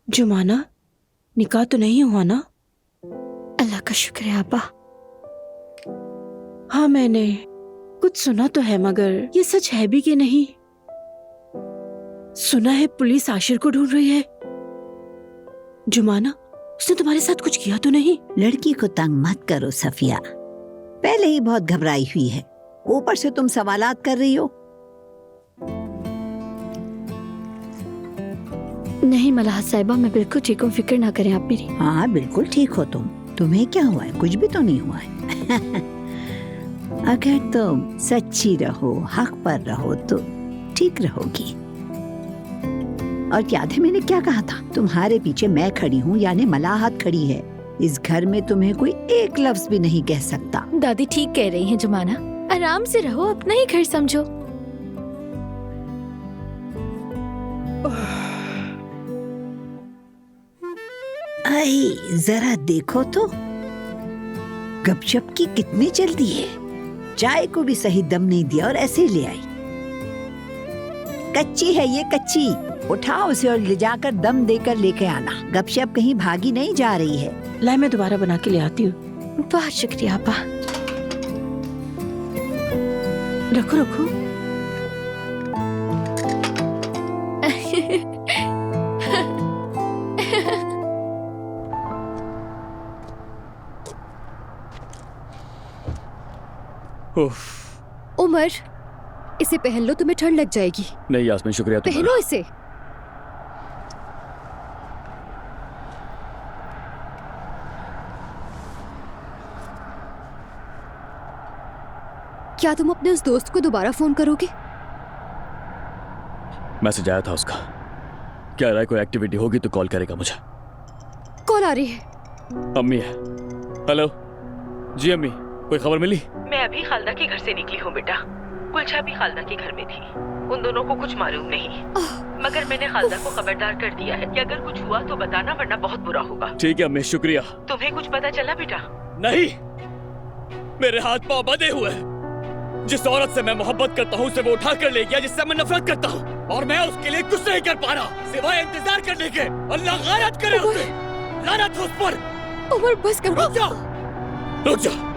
जुमाना, निकाह तो नहीं हुआ ना? अल्लाह का शुक्र है अब्बा। हाँ, मैंने कुछ सुना तो है, मगर ये सच है भी कि नहीं? सुना है पुलिस आशिर को ढूंढ रही है। जुमाना, उसने तुम्हारे साथ कुछ किया तो नहीं? लड़की को तंग मत करो सफिया, पहले ही बहुत घबराई हुई है, ऊपर से तुम सवालात कर रही हो। नहीं मलाह साहिबा, मैं बिल्कुल ठीक हूँ, फिक्र ना करें आप मेरी। हाँ बिल्कुल ठीक हो तुम। तुम्हें क्या हुआ है? कुछ भी तो नहीं हुआ है। अगर तुम सच्ची रहो, हक पर रहो तो ठीक रहोगी। और याद है मैंने क्या कहा था? तुम्हारे पीछे मैं खड़ी हूँ, यानी मलाहत खड़ी है। इस घर में तुम्हें कोई एक लफ्ज भी नहीं कह सकता। दादी ठीक कह रही हैं जुमाना, आराम से रहो, अपना ही घर समझो। आई जरा देखो तो, गपशप की कितनी जल्दी है। चाय को भी सही दम नहीं दिया और ऐसे ही ले आई। कच्ची है ये, कच्ची। उठाओ उसे और ले जाकर दम देकर लेके आना। गपशप कहीं भागी नहीं जा रही है। लाई, मैं दोबारा बना के ले आती हूँ। बहुत शुक्रिया अब्बा। रखो रखो। उमर, इसे पहन लो, तुम्हें ठंड लग जाएगी। नहीं यास्मीन, शुक्रिया तुम्हारा। पहनो इसे। क्या तुम अपने उस दोस्त को दोबारा फोन करोगे? मैसेज आया था उसका, कह रहा है कोई एक्टिविटी होगी तो कॉल करेगा मुझे। कॉल आ रही है। अम्मी है। हेलो जी अम्मी, कोई खबर मिली? मैं अभी खालदा के घर से निकली हूँ बेटा। गुलछा भी खालदा के घर में थी। उन दोनों को कुछ मालूम नहीं, मगर मैंने खालदा को खबरदार कर दिया है कि अगर कुछ हुआ तो बताना, वरना बहुत बुरा होगा। ठीक है अम्मी, शुक्रिया। तुम्हें कुछ पता चला बेटा? नहीं, मेरे हाथ पांव बंधे हुए हैं। जिस औरत से मैं मोहब्बत करता हूँ उसे वो उठा कर ले गया जिससे मैं नफरत करता हूँ, और मैं उसके लिए कुछ नहीं कर पा रहा सिवाय इंतजार करने के। अल्लाह गायब करे उसे, लानत हो उस पर। उमर बस करो। रुक जा, रुक जा।